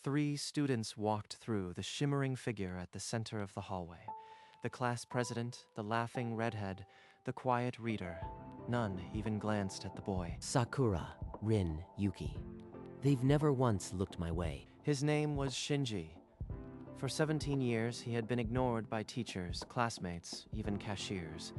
3 students walked through the shimmering figure at the center of the hallway. The class president, the laughing redhead, the quiet reader. None even glanced at the boy. Sakura, Rin, Yuki. They've never once looked my way. His name was Shinji. For 17 years, he had been ignored by teachers, classmates, even cashiers.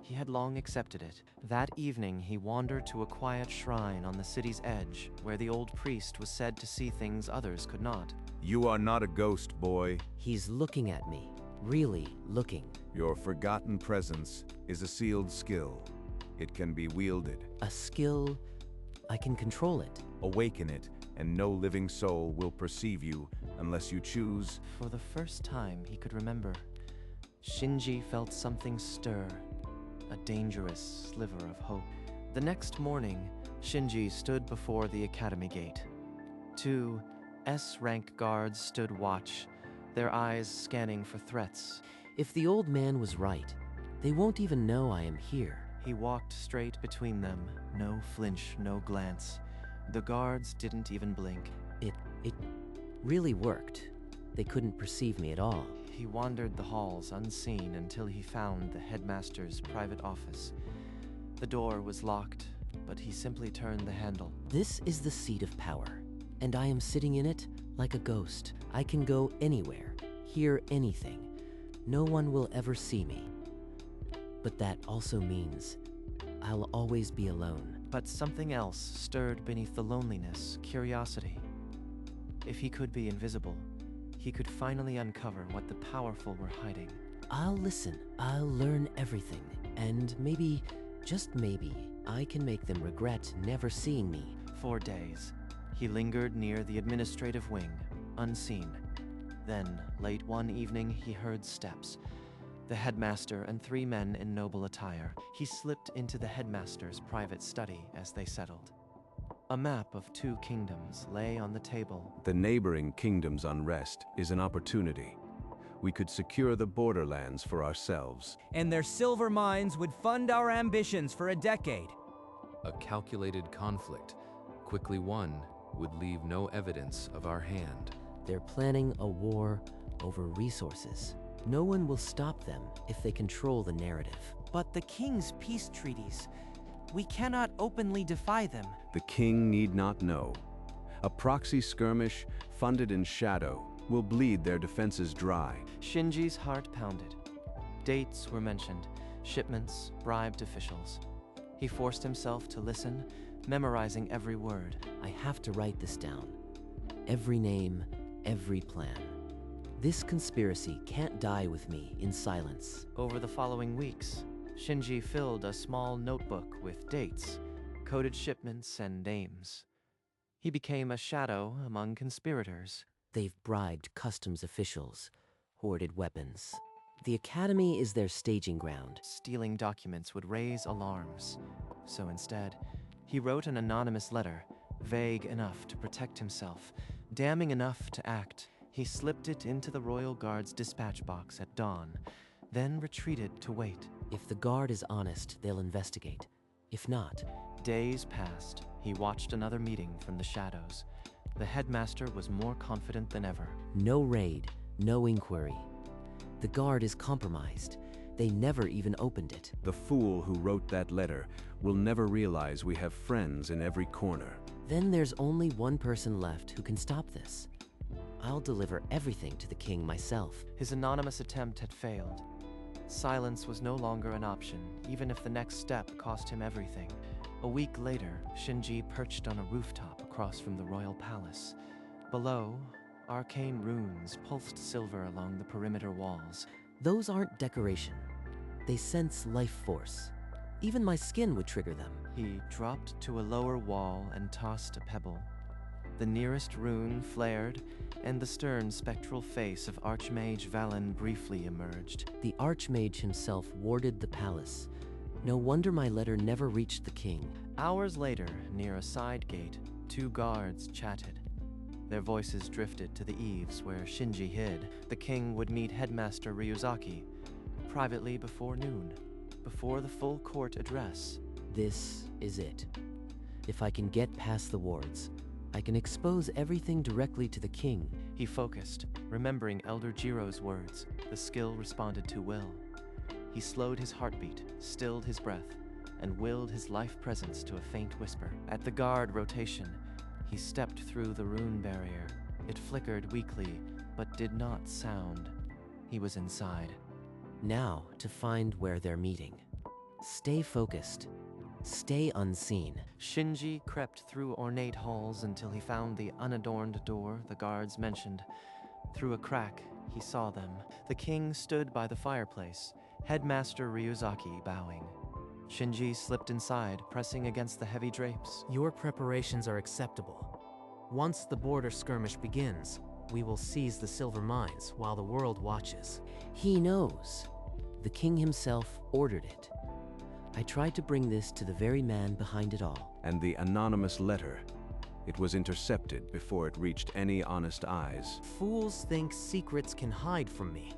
He had long accepted it. That evening, he wandered to a quiet shrine on the city's edge, where the old priest was said to see things others could not. You are not a ghost, boy. He's looking at me. Really looking. Your forgotten presence is a sealed skill. It can be wielded. A skill. I can control it. Awaken it, and no living soul will perceive you unless you choose. For the first time he could remember, Shinji felt something stir, a dangerous sliver of hope. The next morning, Shinji stood before the academy gate. 2 S-Rank guards stood watch, their eyes scanning for threats. If the old man was right, they won't even know I am here. He walked straight between them, no flinch, no glance. The guards didn't even blink. It really worked. They couldn't perceive me at all. He wandered the halls unseen until he found the headmaster's private office. The door was locked, but he simply turned the handle. This is the seat of power, and I am sitting in it like a ghost. I can go anywhere, hear anything. No one will ever see me. But that also means I'll always be alone. But something else stirred beneath the loneliness, curiosity. If he could be invisible, he could finally uncover what the powerful were hiding. I'll listen, I'll learn everything, and maybe, just maybe, I can make them regret never seeing me. For days, he lingered near the administrative wing, unseen. Then, late one evening, he heard steps. The headmaster and 3 men in noble attire. He slipped into the headmaster's private study as they settled. A map of 2 kingdoms lay on the table. The neighboring kingdom's unrest is an opportunity. We could secure the borderlands for ourselves. And their silver mines would fund our ambitions for a decade. A calculated conflict, quickly won, would leave no evidence of our hand. They're planning a war over resources. No one will stop them if they control the narrative. But the king's peace treaties, we cannot openly defy them. The king need not know. A proxy skirmish, funded in shadow, will bleed their defenses dry. Shinji's heart pounded. Dates were mentioned, shipments, bribed officials. He forced himself to listen, memorizing every word. I have to write this down. Every name, every plan. This conspiracy can't die with me in silence. Over the following weeks, Shinji filled a small notebook with dates, coded shipments, and names. He became a shadow among conspirators. They've bribed customs officials, hoarded weapons. The academy is their staging ground. Stealing documents would raise alarms. So instead, he wrote an anonymous letter, vague enough to protect himself, damning enough to act. He slipped it into the royal guard's dispatch box at dawn, then retreated to wait. If the guard is honest, they'll investigate. If not... Days passed. He watched another meeting from the shadows. The headmaster was more confident than ever. No raid, no inquiry. The guard is compromised. They never even opened it. The fool who wrote that letter will never realize we have friends in every corner. Then there's only one person left who can stop this. I'll deliver everything to the king myself. His anonymous attempt had failed. Silence was no longer an option, even if the next step cost him everything. A week later, Shinji perched on a rooftop across from the royal palace. Below, arcane runes pulsed silver along the perimeter walls. Those aren't decoration. They sense life force. Even my skin would trigger them. He dropped to a lower wall and tossed a pebble. The nearest rune flared, and the stern spectral face of Archmage Valen briefly emerged. The Archmage himself warded the palace. No wonder my letter never reached the king. Hours later, near a side gate, 2 guards chatted. Their voices drifted to the eaves where Shinji hid. The king would meet Headmaster Ryuzaki privately before noon, before the full court address. This is it. If I can get past the wards, I can expose everything directly to the king. He focused, remembering Elder Jiro's words. The skill responded to will. He slowed his heartbeat, stilled his breath, and willed his life presence to a faint whisper. At the guard rotation, he stepped through the rune barrier. It flickered weakly, but did not sound. He was inside. Now to find where they're meeting. Stay focused. Stay unseen. Shinji crept through ornate halls until he found the unadorned door the guards mentioned. Through a crack, he saw them. The king stood by the fireplace, Headmaster Ryuzaki bowing. Shinji slipped inside, pressing against the heavy drapes. Your preparations are acceptable. Once the border skirmish begins, we will seize the silver mines while the world watches. He knows. The king himself ordered it. I tried to bring this to the very man behind it all. And the anonymous letter. It was intercepted before it reached any honest eyes. Fools think secrets can hide from me.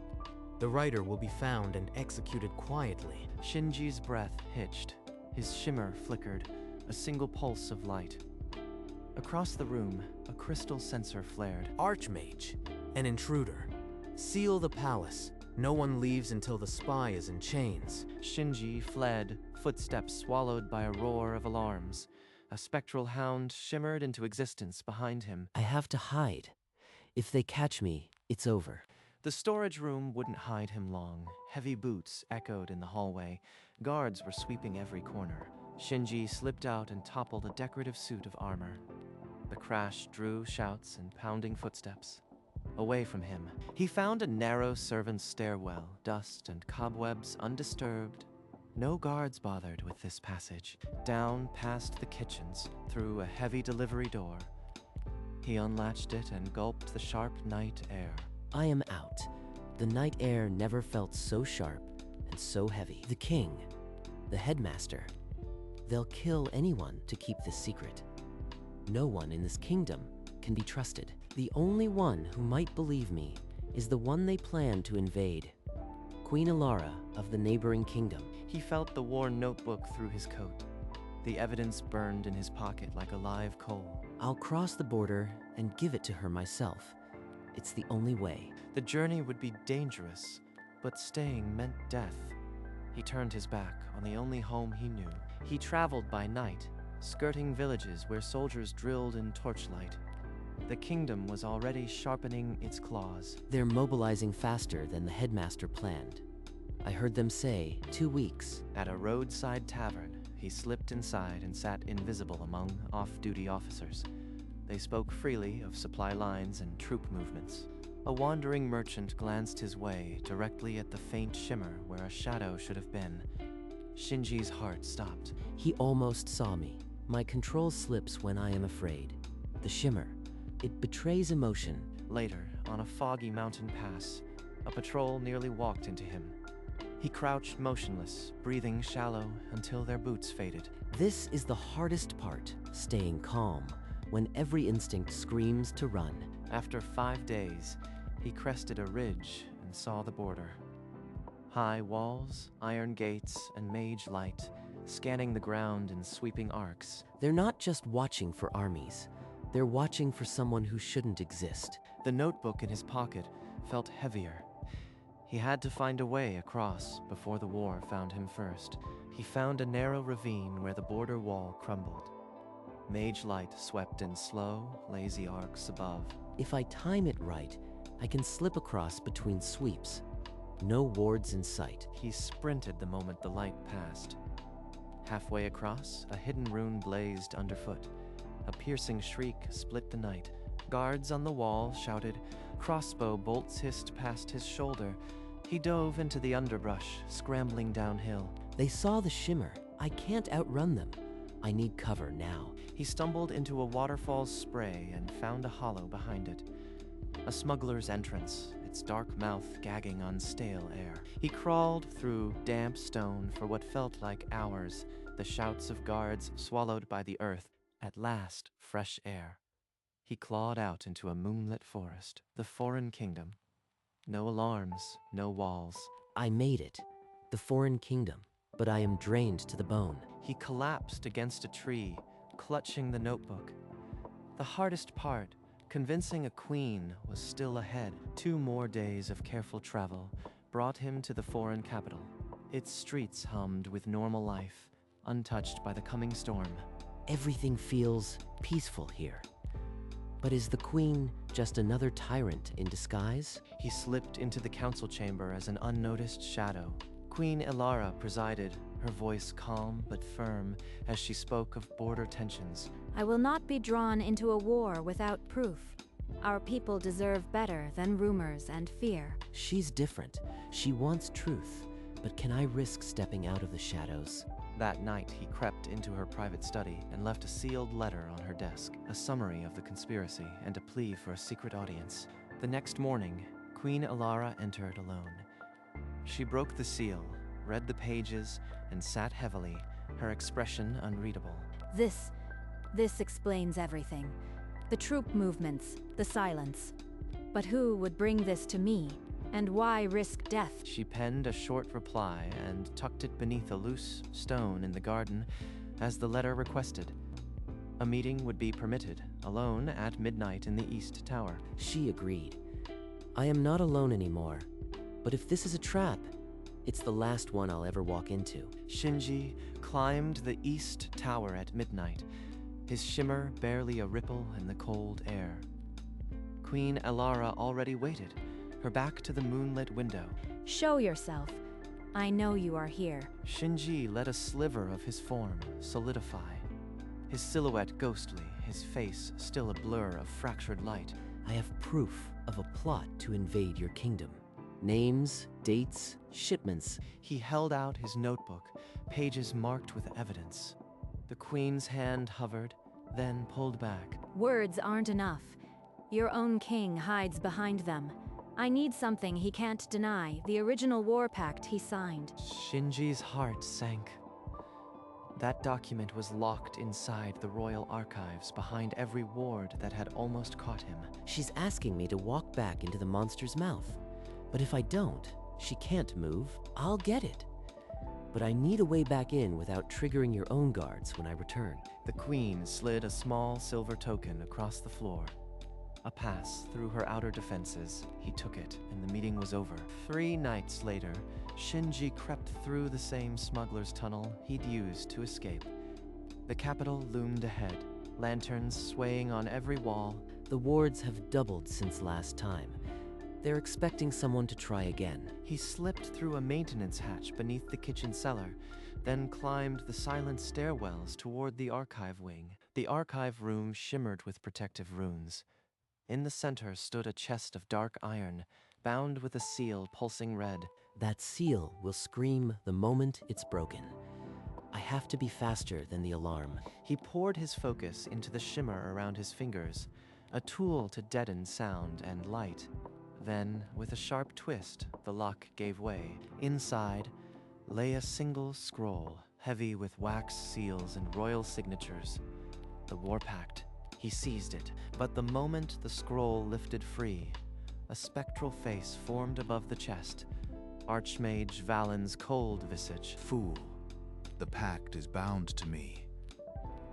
The writer will be found and executed quietly. Shinji's breath hitched. His shimmer flickered, a single pulse of light. Across the room, a crystal sensor flared. Archmage, an intruder. Seal the palace. No one leaves until the spy is in chains. Shinji fled, footsteps swallowed by a roar of alarms. A spectral hound shimmered into existence behind him. I have to hide. If they catch me, it's over. The storage room wouldn't hide him long. Heavy boots echoed in the hallway. Guards were sweeping every corner. Shinji slipped out and toppled a decorative suit of armor. The crash drew shouts and pounding footsteps. Away from him, he found a narrow servant's stairwell, dust and cobwebs undisturbed. No guards bothered with this passage. Down past the kitchens, through a heavy delivery door. He unlatched it and gulped the sharp night air. I am out. The night air never felt so sharp and so heavy. The king, the headmaster, they'll kill anyone to keep this secret. No one in this kingdom can be trusted. The only one who might believe me is the one they plan to invade, Queen Alara of the neighboring kingdom. He felt the worn notebook through his coat. The evidence burned in his pocket like a live coal. I'll cross the border and give it to her myself. It's the only way. The journey would be dangerous, but staying meant death. He turned his back on the only home he knew. He traveled by night, skirting villages where soldiers drilled in torchlight. The kingdom was already sharpening its claws. They're mobilizing faster than the headmaster planned. I heard them say 2 weeks. At a roadside tavern, he slipped inside and sat invisible among off-duty officers. They spoke freely of supply lines and troop movements. A wandering merchant glanced his way directly at the faint shimmer where a shadow should have been. Shinji's heart stopped. He almost saw me. My control slips when I am afraid. The shimmer, it betrays emotion. Later, on a foggy mountain pass, a patrol nearly walked into him. He crouched motionless, breathing shallow until their boots faded. This is the hardest part, staying calm when every instinct screams to run. After 5 days, he crested a ridge and saw the border. High walls, iron gates, and mage light, scanning the ground in sweeping arcs. They're not just watching for armies. They're watching for someone who shouldn't exist. The notebook in his pocket felt heavier. He had to find a way across before the war found him first. He found a narrow ravine where the border wall crumbled. Mage light swept in slow, lazy arcs above. If I time it right, I can slip across between sweeps. No wards in sight. He sprinted the moment the light passed. Halfway across, a hidden rune blazed underfoot. A piercing shriek split the night. Guards on the wall shouted. Crossbow bolts hissed past his shoulder. He dove into the underbrush, scrambling downhill. They saw the shimmer. I can't outrun them. I need cover now. He stumbled into a waterfall's spray and found a hollow behind it. A smuggler's entrance, its dark mouth gagging on stale air. He crawled through damp stone for what felt like hours, the shouts of guards swallowed by the earth. At last, fresh air. He clawed out into a moonlit forest, the foreign kingdom. No alarms, no walls. I made it. The foreign kingdom. But I am drained to the bone. He collapsed against a tree, clutching the notebook. The hardest part, convincing a queen, was still ahead. 2 more days of careful travel brought him to the foreign capital. Its streets hummed with normal life, untouched by the coming storm. Everything feels peaceful here. But is the queen just another tyrant in disguise? He slipped into the council chamber as an unnoticed shadow. Queen Elara presided, her voice calm but firm as she spoke of border tensions. I will not be drawn into a war without proof. Our people deserve better than rumors and fear. She's different. She wants truth. But can I risk stepping out of the shadows? That night, he crept into her private study and left a sealed letter on her desk, a summary of the conspiracy and a plea for a secret audience. The next morning, Queen Elara entered alone. She broke the seal, read the pages, and sat heavily, her expression unreadable. This explains everything. The troop movements, the silence. But who would bring this to me? And why risk death? She penned a short reply and tucked it beneath a loose stone in the garden, as the letter requested. A meeting would be permitted, alone at midnight in the East Tower. She agreed. I am not alone anymore. But if this is a trap, it's the last one I'll ever walk into. Shinji climbed the East Tower at midnight, his shimmer barely a ripple in the cold air. Queen Elara already waited, her back to the moonlit window. Show yourself. I know you are here. Shinji let a sliver of his form solidify, his silhouette ghostly, his face still a blur of fractured light. I have proof of a plot to invade your kingdom. Names, dates, shipments. He held out his notebook, pages marked with evidence. The queen's hand hovered, then pulled back. Words aren't enough. Your own king hides behind them. I need something he can't deny, the original war pact he signed. Shinji's heart sank. That document was locked inside the royal archives behind every ward that had almost caught him. She's asking me to walk back into the monster's mouth. But if I don't, she can't move. I'll get it. But I need a way back in without triggering your own guards when I return. The queen slid a small silver token across the floor. A pass through her outer defenses. He took it, and the meeting was over. 3 nights later, Shinji crept through the same smuggler's tunnel he'd used to escape. The capital loomed ahead, lanterns swaying on every wall. The wards have doubled since last time. They're expecting someone to try again. He slipped through a maintenance hatch beneath the kitchen cellar, then climbed the silent stairwells toward the archive wing. The archive room shimmered with protective runes. In the center stood a chest of dark iron, bound with a seal pulsing red. That seal will scream the moment it's broken. I have to be faster than the alarm. He poured his focus into the shimmer around his fingers, a tool to deaden sound and light. Then, with a sharp twist, the lock gave way. Inside lay a single scroll, heavy with wax seals and royal signatures. The war pact. He seized it, but the moment the scroll lifted free, a spectral face formed above the chest. Archmage Valen's cold visage. Fool, the pact is bound to me.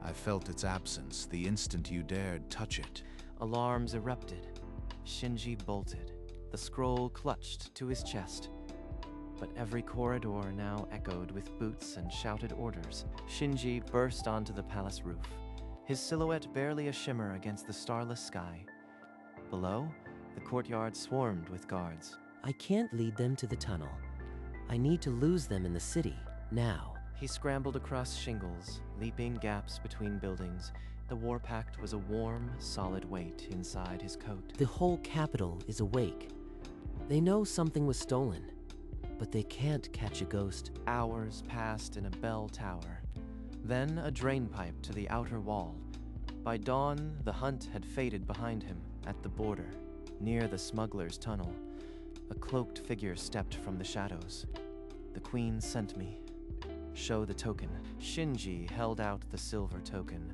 I felt its absence the instant you dared touch it. Alarms erupted. Shinji bolted, the scroll clutched to his chest. But every corridor now echoed with boots and shouted orders. Shinji burst onto the palace roof, his silhouette barely a shimmer against the starless sky. Below, the courtyard swarmed with guards. I can't lead them to the tunnel. I need to lose them in the city, now. He scrambled across shingles, leaping gaps between buildings. The war pact was a warm, solid weight inside his coat. The whole capital is awake. They know something was stolen, but they can't catch a ghost. Hours passed in a bell tower, then a drain pipe to the outer wall. By dawn, the hunt had faded behind him. At the border, near the smuggler's tunnel, a cloaked figure stepped from the shadows. The queen sent me. Show the token. Shinji held out the silver token.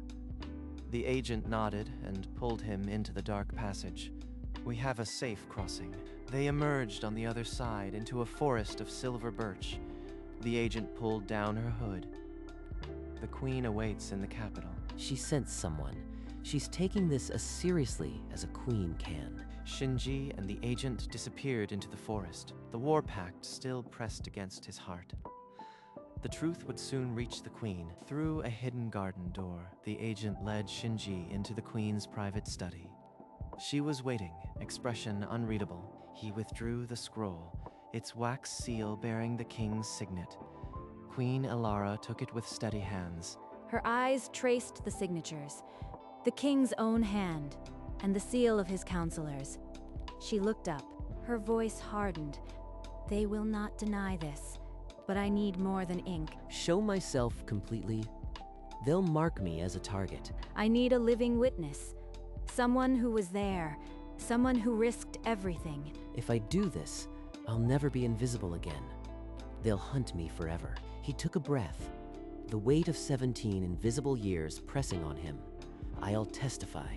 The agent nodded and pulled him into the dark passage. We have a safe crossing. They emerged on the other side into a forest of silver birch. The agent pulled down her hood. The queen awaits in the capital. She sent someone. She's taking this as seriously as a queen can. Shinji and the agent disappeared into the forest, the war pact still pressed against his heart. The truth would soon reach the queen. Through a hidden garden door, the agent led Shinji into the queen's private study. She was waiting, expression unreadable. He withdrew the scroll, its wax seal bearing the king's signet. Queen Elara took it with steady hands. Her eyes traced the signatures, the king's own hand, and the seal of his counselors. She looked up, her voice hardened. They will not deny this, but I need more than ink. Show myself completely. They'll mark me as a target. I need a living witness. Someone who was there, someone who risked everything. If I do this, I'll never be invisible again. They'll hunt me forever. He took a breath, the weight of 17 invisible years pressing on him. I'll testify.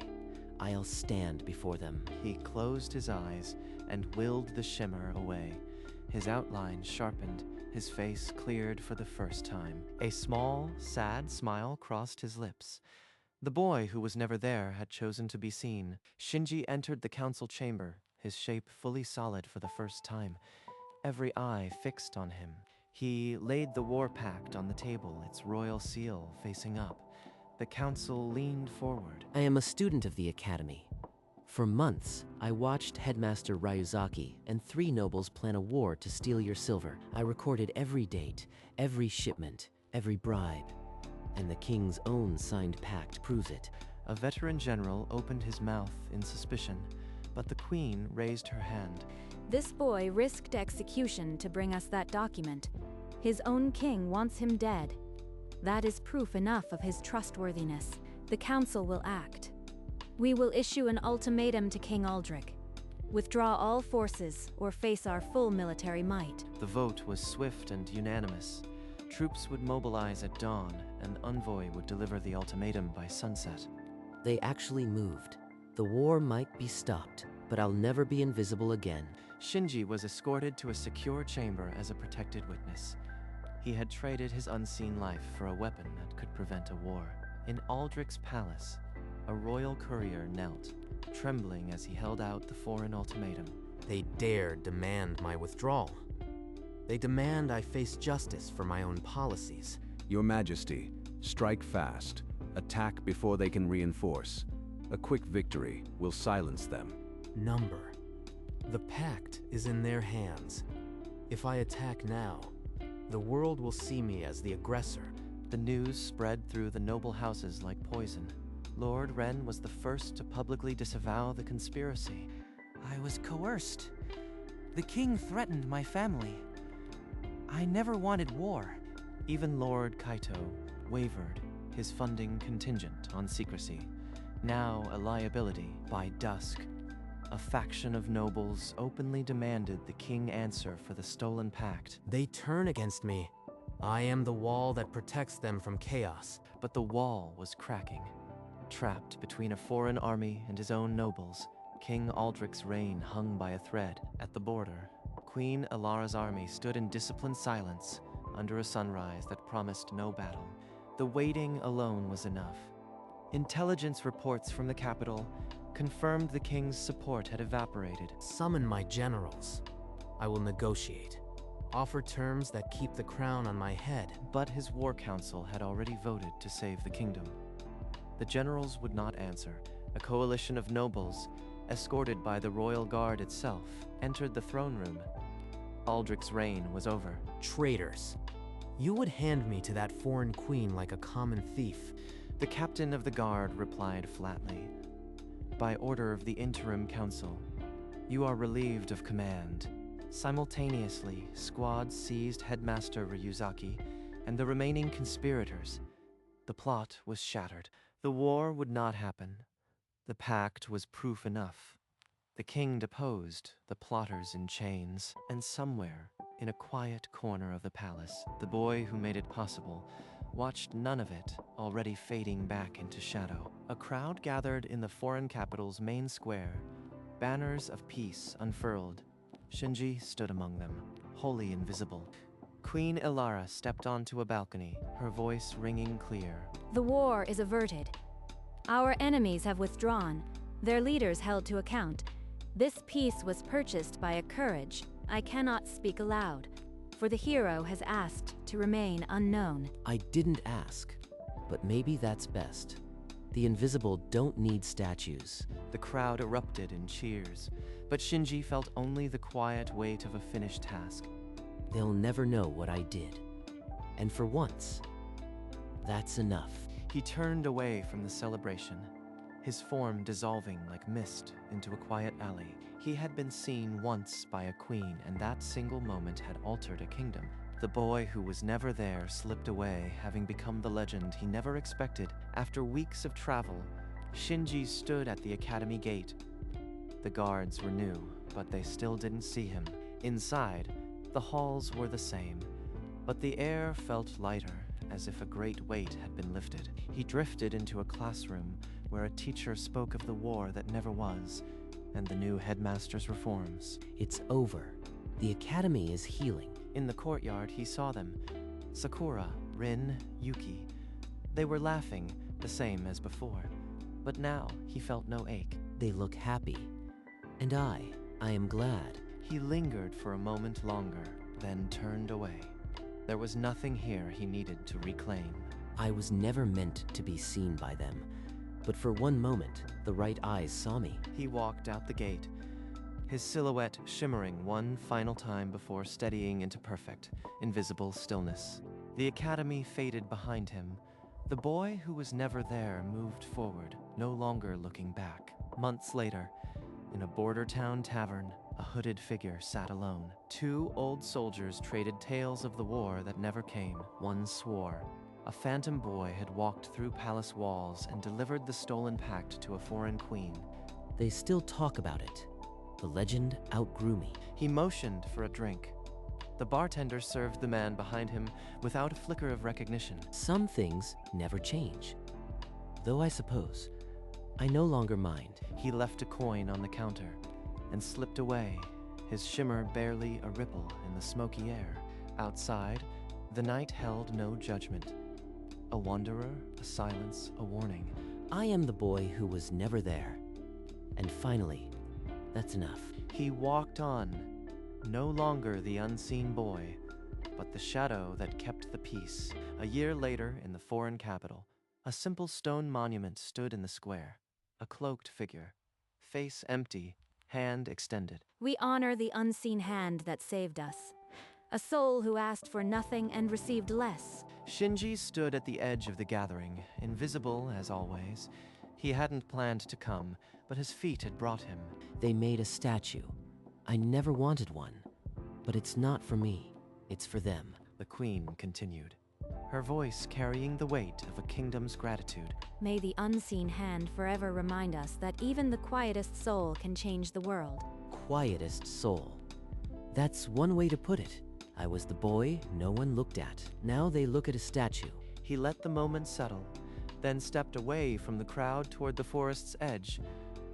I'll stand before them. He closed his eyes and willed the shimmer away. His outline sharpened, his face cleared for the first time. A small, sad smile crossed his lips. The boy who was never there had chosen to be seen. Shinji entered the council chamber, his shape fully solid for the first time, every eye fixed on him. He laid the war pact on the table, its royal seal facing up. The council leaned forward. I am a student of the academy. For months, I watched Headmaster Ryuzaki and 3 nobles plan a war to steal your silver. I recorded every date, every shipment, every bribe. And the king's own signed pact proves it. A veteran general opened his mouth in suspicion, but the queen raised her hand. This boy risked execution to bring us that document. His own king wants him dead. That is proof enough of his trustworthiness. The council will act. We will issue an ultimatum to King Aldrich. Withdraw all forces or face our full military might. The vote was swift and unanimous. Troops would mobilize at dawn, and Envoy would deliver the ultimatum by sunset. They actually moved. The war might be stopped, but I'll never be invisible again. Shinji was escorted to a secure chamber as a protected witness. He had traded his unseen life for a weapon that could prevent a war. In Aldrich's palace, a royal courier knelt, trembling as he held out the foreign ultimatum. They dare demand my withdrawal. They demand I face justice for my own policies. Your Majesty, strike fast. Attack before they can reinforce. A quick victory will silence them. Number. The pact is in their hands. If I attack now, the world will see me as the aggressor. The news spread through the noble houses like poison. Lord Ren was the first to publicly disavow the conspiracy. I was coerced. The king threatened my family. I never wanted war. Even Lord Kaito wavered, his funding contingent on secrecy. Now a liability. By dusk, a faction of nobles openly demanded the king answer for the stolen pact. They turn against me. I am the wall that protects them from chaos. But the wall was cracking. Trapped between a foreign army and his own nobles, King Aldrich's reign hung by a thread. At the border, Queen Elara's army stood in disciplined silence under a sunrise that promised no battle. The waiting alone was enough. Intelligence reports from the capital confirmed the king's support had evaporated. Summon my generals. I will negotiate. Offer terms that keep the crown on my head. But his war council had already voted to save the kingdom. The generals would not answer. A coalition of nobles, escorted by the royal guard itself, entered the throne room. Aldrich's reign was over. Traitors. You would hand me to that foreign queen like a common thief. The captain of the guard replied flatly. By order of the interim council, you are relieved of command. Simultaneously, squads seized Headmaster Ryuzaki and the remaining conspirators. The plot was shattered. The war would not happen. The pact was proof enough. The king deposed, the plotters in chains, and somewhere, in a quiet corner of the palace, the boy who made it possible watched none of it already fading back into shadow. A crowd gathered in the foreign capital's main square, banners of peace unfurled. Shinji stood among them, wholly invisible. Queen Elara stepped onto a balcony, her voice ringing clear. The war is averted. Our enemies have withdrawn, their leaders held to account. This peace was purchased by a courage I cannot speak aloud, for the hero has asked to remain unknown. I didn't ask, but maybe that's best. The invisible don't need statues. The crowd erupted in cheers, but Shinji felt only the quiet weight of a finished task. They'll never know what I did. And for once, that's enough. He turned away from the celebration, his form dissolving like mist into a quiet alley. He had been seen once by a queen, and that single moment had altered a kingdom. The boy who was never there slipped away, having become the legend he never expected. After weeks of travel, Shinji stood at the academy gate. The guards were new, but they still didn't see him. Inside, the halls were the same, but the air felt lighter, as if a great weight had been lifted. He drifted into a classroom where a teacher spoke of the war that never was, and the new headmaster's reforms. It's over. The academy is healing. In the courtyard, he saw them. Sakura, Rin, Yuki. They were laughing, the same as before. But now, he felt no ache. They look happy. And I am glad. He lingered for a moment longer, then turned away. There was nothing here he needed to reclaim. I was never meant to be seen by them. But for one moment, the right eyes saw me. He walked out the gate, his silhouette shimmering one final time before steadying into perfect, invisible stillness. The academy faded behind him. The boy who was never there moved forward, no longer looking back. Months later, in a border town tavern, a hooded figure sat alone. Two old soldiers traded tales of the war that never came. One swore a phantom boy had walked through palace walls and delivered the stolen pact to a foreign queen. They still talk about it. The legend outgrew me. He motioned for a drink. The bartender served the man behind him without a flicker of recognition. Some things never change. Though I suppose, I no longer mind. He left a coin on the counter and slipped away, his shimmer barely a ripple in the smoky air. Outside, the night held no judgment. A wanderer, a silence, a warning. I am the boy who was never there. And finally, that's enough. He walked on, no longer the unseen boy, but the shadow that kept the peace. A year later, in the foreign capital, a simple stone monument stood in the square. A cloaked figure, face empty, hand extended. We honor the unseen hand that saved us. A soul who asked for nothing and received less. Shinji stood at the edge of the gathering, invisible as always. He hadn't planned to come, but his feet had brought him. They made a statue. I never wanted one. But it's not for me. It's for them. The queen continued, her voice carrying the weight of a kingdom's gratitude. May the unseen hand forever remind us that even the quietest soul can change the world. Quietest soul. That's one way to put it. I was the boy no one looked at. Now they look at a statue. He let the moment settle, then stepped away from the crowd toward the forest's edge,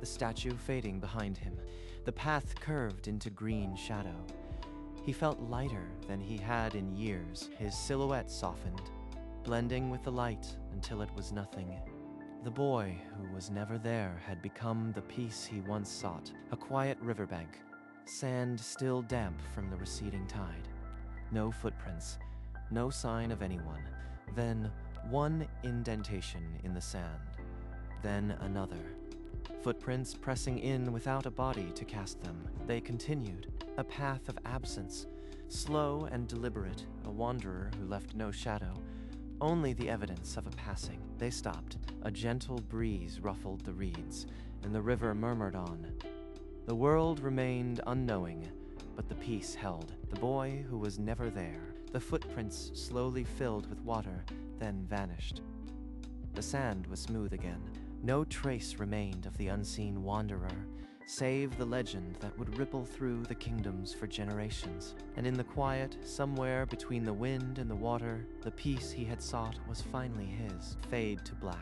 the statue fading behind him. The path curved into green shadow. He felt lighter than he had in years. His silhouette softened, blending with the light until it was nothing. The boy who was never there had become the peace he once sought, a quiet riverbank, sand still damp from the receding tide. No footprints, no sign of anyone. Then one indentation in the sand, then another. Footprints pressing in without a body to cast them. They continued, a path of absence, slow and deliberate, a wanderer who left no shadow, only the evidence of a passing. They stopped. A gentle breeze ruffled the reeds, and the river murmured on. The world remained unknowing, but the peace held. The boy who was never there. The footprints slowly filled with water, then vanished. The sand was smooth again. No trace remained of the unseen wanderer, save the legend that would ripple through the kingdoms for generations. And in the quiet, somewhere between the wind and the water, the peace he had sought was finally his, fade to black.